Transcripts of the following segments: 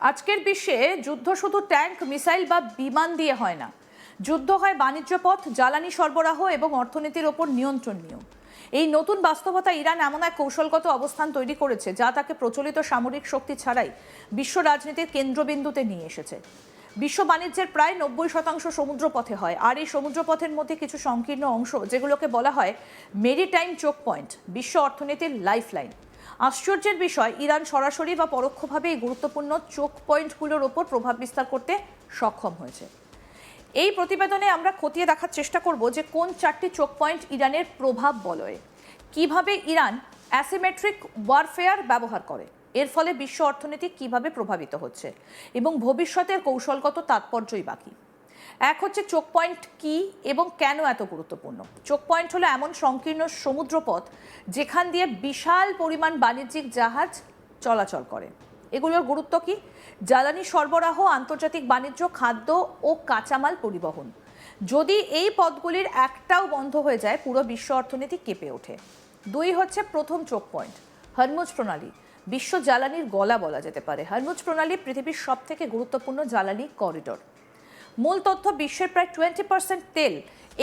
আজকের বিশ্বে যুদ্ধ শুধু ট্যাঙ্ক, মিসাইল বা বিমান দিয়ে হয় না। যুদ্ধ হয় বাণিজ্য পথ, জ্বালানি সরবরাহ এবং অর্থনীতির ওপর নিয়ন্ত্রণ নিয়েও। এই নতুন বাস্তবতা ইরান এমন এক কৌশলগত অবস্থান তৈরি করেছে যা তাকে প্রচলিত সামরিক শক্তি ছাড়াই বিশ্ব রাজনীতির কেন্দ্রবিন্দুতে নিয়ে এসেছে। বিশ্ব বাণিজ্যের প্রায় 90% সমুদ্রপথে হয়, আর এই সমুদ্রপথের মধ্যে কিছু সংকীর্ণ অংশ, যেগুলোকে বলা হয় মেরিটাইম চোক পয়েন্ট, বিশ্ব অর্থনীতির লাইফলাইন। আশ্চর্যের বিষয়, ইরান সরাসরি বা পরোক্ষভাবে এই গুরুত্বপূর্ণ চোক পয়েন্টগুলোর ওপর প্রভাব বিস্তার করতে সক্ষম হয়েছে। এই প্রতিবেদনে আমরা খতিয়ে দেখার চেষ্টা করব যে কোন 4টি চোক পয়েন্ট ইরানের প্রভাব বলয়ে, কিভাবে ইরান অ্যাসিমেট্রিক ওয়ারফেয়ার ব্যবহার করে, এর ফলে বিশ্ব অর্থনীতি কিভাবে প্রভাবিত হচ্ছে এবং ভবিষ্যতের কৌশলগত তাৎপর্যই বাকি। এক হচ্ছে চোক পয়েন্ট কি এবং কেন এত গুরুত্বপূর্ণ। চোক পয়েন্ট হলো এমন সংকীর্ণ সমুদ্রপথ যেখান দিয়ে বিশাল পরিমাণ বাণিজ্যিক জাহাজ চলাচল করে। এগুলোর গুরুত্ব কি? জ্বালানি সরবরাহ, আন্তর্জাতিক বাণিজ্য, খাদ্য ও কাঁচামাল পরিবহন। যদি এই পথগুলির একটাও বন্ধ হয়ে যায়, পুরো বিশ্ব অর্থনীতি কেঁপে ওঠে। 2 হচ্ছে প্রথম চোক পয়েন্ট, হরমুজ প্রণালী। বিশ্ব জ্বালানির গলা বলা যেতে পারে। হরমুজ প্রণালী পৃথিবীর সবথেকে গুরুত্বপূর্ণ জ্বালানি করিডোর। মূল তথ্য, বিশ্বের প্রায় 20% তেল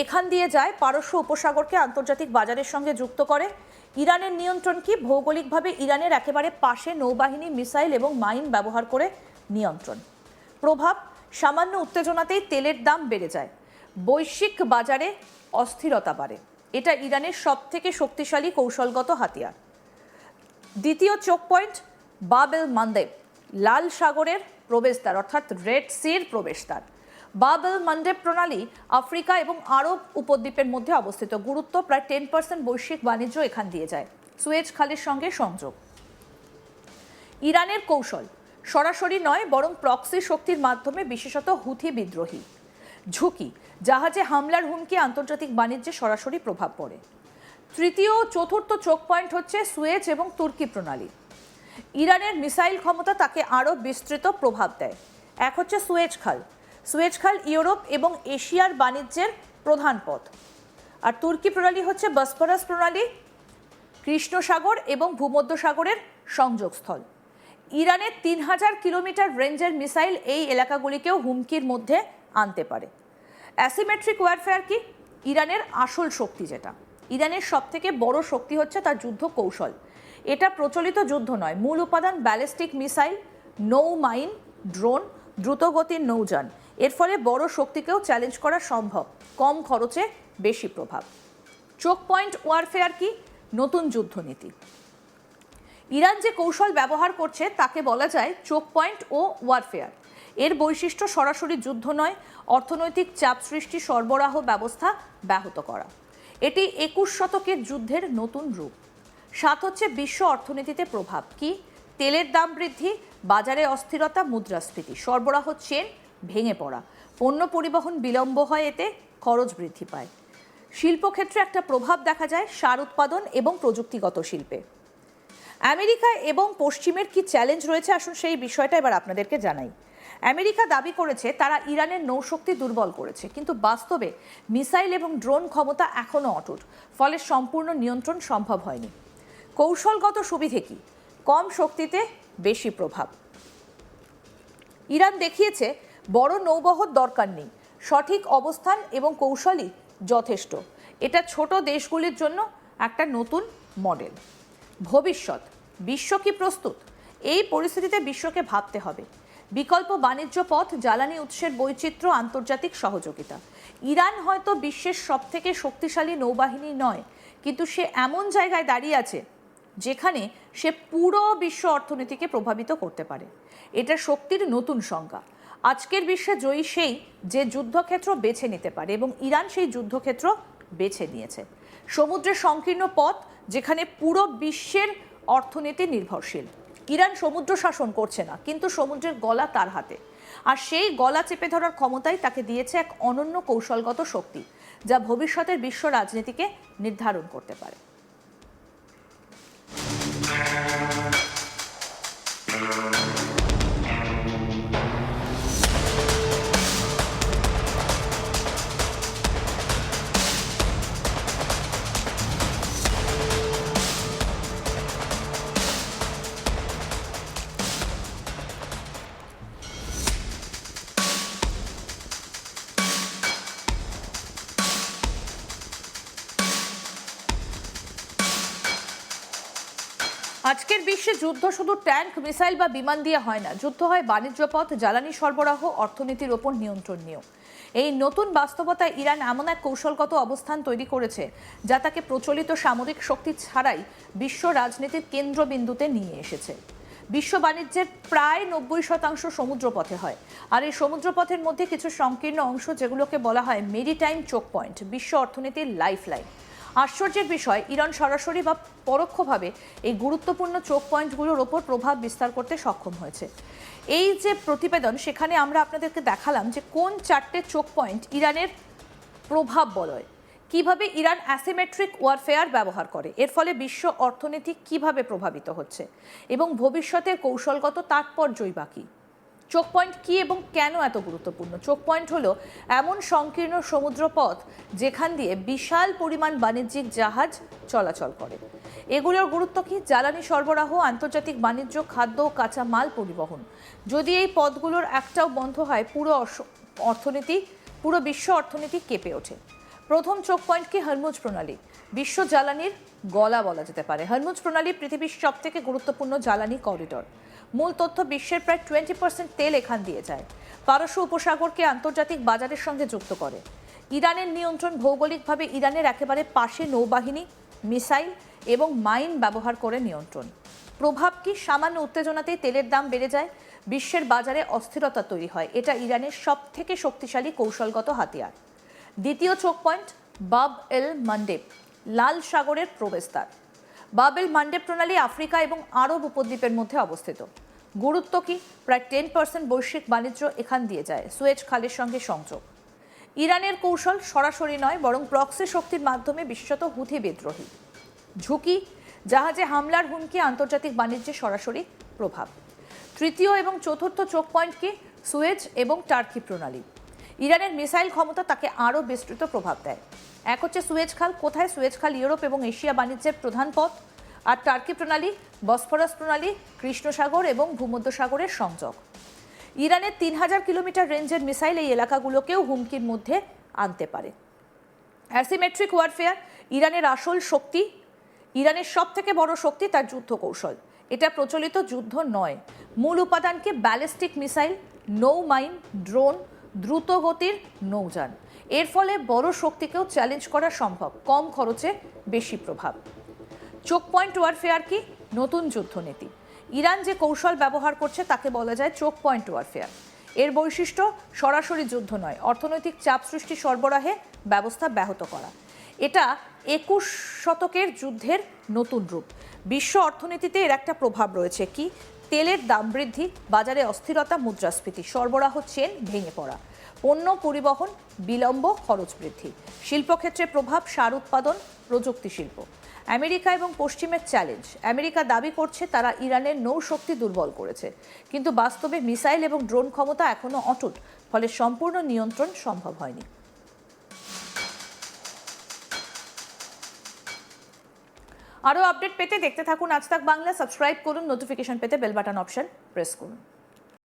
এখান দিয়ে যায়, পারস্য উপসাগরকে আন্তর্জাতিক বাজারের সঙ্গে যুক্ত করে। ইরানের নিয়ন্ত্রণ কি? ভৌগোলিকভাবে ইরানের একেবারে পাশে নৌবাহিনী, মিসাইল এবং মাইন ব্যবহার করে নিয়ন্ত্রণ। প্রভাব, সামান্য উত্তেজনাতেই তেলের দাম বেড়ে যায়, বৈশ্বিক বাজারে অস্থিরতা বাড়ে। এটা ইরানের সবথেকে শক্তিশালী কৌশলগত হাতিয়ার। দ্বিতীয় চোক পয়েন্ট, বাব এল মান্দেব, লাল সাগরের প্রবেশদ্বার অর্থাৎ রেড সির প্রবেশদ্বার। বাব এল মান্দেব প্রণালী আফ্রিকা এবং আরব উপদ্বীপের মধ্যে অবস্থিত। গুরুত্ব, প্রায় 10% বৈশ্বিক বাণিজ্য এখান দিয়ে যায়। সুয়েজ খালের সঙ্গে সংযোগ। ইরানের কৌশল সরাসরি নয়, বরং প্রক্সি শক্তির মাধ্যমে, বিশেষত হুথি বিদ্রোহী। ঝুঁকি, জাহাজে হামলার হুমকি, আন্তর্জাতিক বাণিজ্যে সরাসরি প্রভাব পড়ে। তৃতীয় ও চতুর্থ চোক পয়েন্ট হচ্ছে সুয়েজ এবং তুর্কি প্রণালী। ইরানের মিসাইল ক্ষমতা তাকে আরও বিস্তৃত প্রভাব দেয়। এক হচ্ছে সুয়েজ খাল। সুয়েজ খাল ইউরোপ এবং এশিয়ার বাণিজ্যের প্রধান পথ। আর তুর্কি প্রণালী হচ্ছে বসফরাস প্রণালী, কৃষ্ণ সাগর এবং ভূমধ্যসাগরের সংযোগস্থল। ইরানের 3000 কিলোমিটার রেঞ্জের মিসাইল এই এলাকাগুলিকেও হুমকির মধ্যে আনতে পারে। অ্যাসিমেট্রিক ওয়ারফেয়ার কি? ইরানের আসল শক্তি যেটা, ইরানের সবথেকে বড় শক্তি হচ্ছে তার যুদ্ধ কৌশল। এটা প্রচলিত যুদ্ধ নয়। মূল উপাদান ব্যালিস্টিক মিসাইল, নৌ মাইন, ড্রোন, দ্রুতগতির নৌযান। এর ফলে বড় শক্তিকেও চ্যালেঞ্জ করা সম্ভব, কম খরচে বেশি প্রভাব। চোক পয়েন্ট ওয়ারফেয়ার কি? নতুন যুদ্ধনীতি। ইরান যে কৌশল ব্যবহার করছে তাকে বলা যায় চোক পয়েন্ট ও ওয়ারফেয়ার। এর বৈশিষ্ট্য সরাসরি যুদ্ধ নয়, অর্থনৈতিক চাপ সৃষ্টি, সরবরাহ ব্যবস্থা ব্যাহত করা। এটি 21 শতকের যুদ্ধের নতুন রূপ। 7 হচ্ছে বিশ্ব অর্থনীতিতে প্রভাব কি? তেলের দাম বৃদ্ধি, বাজারে অস্থিরতা, মুদ্রাস্ফীতি, সরবরাহ চেন ভেঙে পড়া, পণ্য পরিবহন বিলম্ব হয়, এতে খরচ বৃদ্ধি পায়। শিল্পক্ষেত্রে একটা প্রভাব দেখা যায়, সার উৎপাদন এবং প্রযুক্তিগত শিল্পে। আমেরিকা এবং পশ্চিমের কি চ্যালেঞ্জ রয়েছে, আসুন সেই বিষয়টা এবার আপনাদেরকে জানাই। আমেরিকা দাবি করেছে তারা ইরানের নৌশক্তি দুর্বল করেছে, কিন্তু বাস্তবে মিসাইল এবং ড্রোন ক্ষমতা এখনও অটুট, ফলে সম্পূর্ণ নিয়ন্ত্রণ সম্ভব হয়নি। কৌশলগত সুবিধে কি? কম শক্তিতে বেশি প্রভাব। ইরান দেখিয়েছে বড় নৌবহর দরকার নেই, সঠিক অবস্থান এবং কৌশলই যথেষ্ট। এটা ছোট দেশগুলির জন্য একটা নতুন মডেল। ভবিষ্যৎ, বিশ্ব কি প্রস্তুত? এই পরিস্থিতিতে বিশ্বকে ভাবতে হবে। বিকল্প বাণিজ্য পথ, জ্বালানি উৎসের বৈচিত্র্য, আন্তর্জাতিক সহযোগিতা। ইরান হয়তো বিশ্বের সবথেকে শক্তিশালী নৌবাহিনী নয়, কিন্তু সে এমন জায়গায় দাঁড়িয়ে আছে যেখানে সে পুরো বিশ্ব অর্থনীতিকে প্রভাবিত করতে পারে। এটা শক্তির নতুন সংজ্ঞা। আজকের বিশ্বে জয়ী সেই যে যুদ্ধক্ষেত্র বেছে নিতে পারে, এবং ইরান সেই যুদ্ধক্ষেত্র বেছে নিয়েছে। সমুদ্রের সংকীর্ণ পথ, যেখানে পুরো বিশ্বের অর্থনীতি নির্ভরশীল। ইরান সমুদ্র শাসন করছে না, কিন্তু সমুদ্রের গলা তার হাতে, আর সেই গলা চেপে ধরার ক্ষমতাই তাকে দিয়েছে এক অনন্য কৌশলগত শক্তি, যা ভবিষ্যতের বিশ্ব রাজনীতিকে নির্ধারণ করতে পারে। আজকের বিশ্বে যুদ্ধ শুধু ট্যাঙ্ক, মিসাইল বা বিমান দিয়ে হয় না। যুদ্ধ হয় বাণিজ্য পথ, জ্বালানি সরবরাহ, অর্থনীতির ওপর নিয়ন্ত্রণ নিয়েও। এই নতুন বাস্তবতায় ইরান এমন এক কৌশলগত অবস্থান তৈরি করেছে যা তাকে প্রচলিত সামরিক শক্তি ছাড়াই বিশ্ব রাজনীতির কেন্দ্রবিন্দুতে নিয়ে এসেছে। বিশ্ব বাণিজ্যের প্রায় 90% সমুদ্রপথে হয়, আর এই সমুদ্রপথের মধ্যে কিছু সংকীর্ণ অংশ, যেগুলোকে বলা হয় মেরিটাইম চোক পয়েন্ট, বিশ্ব অর্থনীতির লাইফলাইন। আশ্চর্যের বিষয়, ইরান সরাসরি বা পরোক্ষভাবে এই গুরুত্বপূর্ণ চোক পয়েন্টগুলোর ওপর প্রভাব বিস্তার করতে সক্ষম হয়েছে। এই যে প্রতিবেদন, সেখানে আমরা আপনাদেরকে দেখালাম যে কোন 4টে চোক পয়েন্ট ইরানের প্রভাব বলয়, কিভাবে ইরান অ্যাসিমেট্রিক ওয়ারফেয়ার ব্যবহার করে, এর ফলে বিশ্ব অর্থনীতি কিভাবে প্রভাবিত হচ্ছে এবং ভবিষ্যতের কৌশলগত তাৎপর্যই বাকি। চোক পয়েন্ট কি এবং কেন এত গুরুত্বপূর্ণ? চোক পয়েন্ট হলো এমন সংকীর্ণ সমুদ্রপথ যেখান দিয়ে বিশাল পরিমাণ বাণিজ্যিক জাহাজ চলাচল করে। এগুলোর গুরুত্ব কি? জ্বালানি সরবরাহ, আন্তর্জাতিক বাণিজ্য, খাদ্য ও কাঁচা মাল পরিবহন। যদি এই পথগুলোর একটাও বন্ধ হয়, পুরো বিশ্ব অর্থনীতি কেঁপে ওঠে। প্রথম চোক পয়েন্ট কি? হরমুজ প্রণালী, বিশ্ব জ্বালানির গলা বলা যেতে পারে। হরমুজ প্রণালী পৃথিবীর সবথেকে গুরুত্বপূর্ণ জ্বালানি করিডর। মূল তথ্য, বিশ্বের প্রায় 20% তেল এখান দিয়ে যায়। পারস্য উপসাগরকে আন্তর্জাতিক বাজারের সঙ্গে যুক্ত করে। ইরানের নিয়ন্ত্রণ, ভৌগোলিকভাবে ইরানের একেবারে পাশে নৌবাহিনী, মিসাইল এবং মাইন ব্যবহার করে নিয়ন্ত্রণ। প্রভাব কি? সামান্য উত্তেজনাতেই তেলের দাম বেড়ে যায়, বিশ্বের বাজারে অস্থিরতা তৈরি হয়। এটা ইরানের সবথেকে শক্তিশালী কৌশলগত হাতিয়ার। দ্বিতীয় চোক পয়েন্ট, বাব এল মান্ডেব, লাল সাগরের প্রবেশদ্বার। বাব এল মান্ডেব প্রণালী আফ্রিকা এবং আরব উপদ্বীপের মধ্যে অবস্থিত। গুরুত্ব কি? প্রায় 10% বৈশ্বিক বাণিজ্য এখান দিয়ে যায়। সুয়েজ খালের সঙ্গে সংযোগ। ইরানের কৌশল সরাসরি নয়, বরং প্রক্সি শক্তির মাধ্যমে, বিশেষত হুথি বিদ্রোহী। ঝুঁকি, জাহাজে হামলার হুমকি, আন্তর্জাতিক বাণিজ্যে সরাসরি প্রভাব। তৃতীয় এবং চতুর্থ চোক পয়েন্ট কি? সুয়েজ এবং টার্কি প্রণালী। ইরানের মিসাইল ক্ষমতা তাকে আরও বিস্তৃত প্রভাব দেয়। এক হচ্ছে সুয়েজ খাল। কোথায়? সুয়েজ খাল ইউরোপ এবং এশিয়া বাণিজ্যের প্রধান পথ। আর টার্কি প্রণালী, বসফরাস প্রণালী, কৃষ্ণ সাগর এবং ভূমধ্যসাগরের সংযোগ। ইরানের 3000 কিলোমিটার রেঞ্জের মিসাইল এই এলাকাগুলোকেও হুমকির মধ্যে আনতে পারে। অ্যাসিমেট্রিক ওয়ারফেয়ার, ইরানের আসল শক্তি, ইরানের সব থেকে বড় শক্তি তার যুদ্ধ কৌশল। এটা প্রচলিত যুদ্ধ নয়। মূল উপাদানকে ব্যালিস্টিক মিসাইল, নৌ মাইন, ড্রোন, দ্রুত গতির নৌযান। এর ফলে বড় শক্তিকেও চ্যালেঞ্জ করা সম্ভব, কম খরচে বেশি প্রভাব। চোক পয়েন্ট ওয়ারফেয়ার কি? নতুন যুদ্ধনীতি। ইরান যে কৌশল ব্যবহার করছে তাকে বলা যায় চোক পয়েন্ট ওয়ারফেয়ার। এর বৈশিষ্ট্য সরাসরি যুদ্ধ নয়, অর্থনৈতিক চাপ সৃষ্টি, সরবরাহে ব্যবস্থা ব্যাহত করা। এটা 21 শতকের যুদ্ধের নতুন রূপ। বিশ্ব অর্থনীতিতে এর একটা প্রভাব রয়েছে কি? তেলের দাম বৃদ্ধি, বাজারে অস্থিরতা, মুদ্রাস্ফীতি, সরবরাহ চেন ভেঙে পড়া, পণ্য পরিবহন বিলম্ব, খরচ বৃদ্ধি। শিল্পক্ষেত্রে প্রভাব, সার উৎপাদন, প্রযুক্তি শিল্প। আমেরিকা এবং পশ্চিমের চ্যালেঞ্জ। আমেরিকা দাবি করছে তারা ইরানের নৌশক্তি দুর্বল করেছে, কিন্তু বাস্তবে মিসাইল এবং ড্রোন ক্ষমতা এখনো অটুট, ফলে সম্পূর্ণ নিয়ন্ত্রণ সম্ভব হয়নি। আরও আপডেট পেতে দেখতে থাকুন আজ তাক বাংলা। সাবস্ক্রাইব করুন, নোটিফিকেশন পেতে বেল বাটন অপশন প্রেস করুন।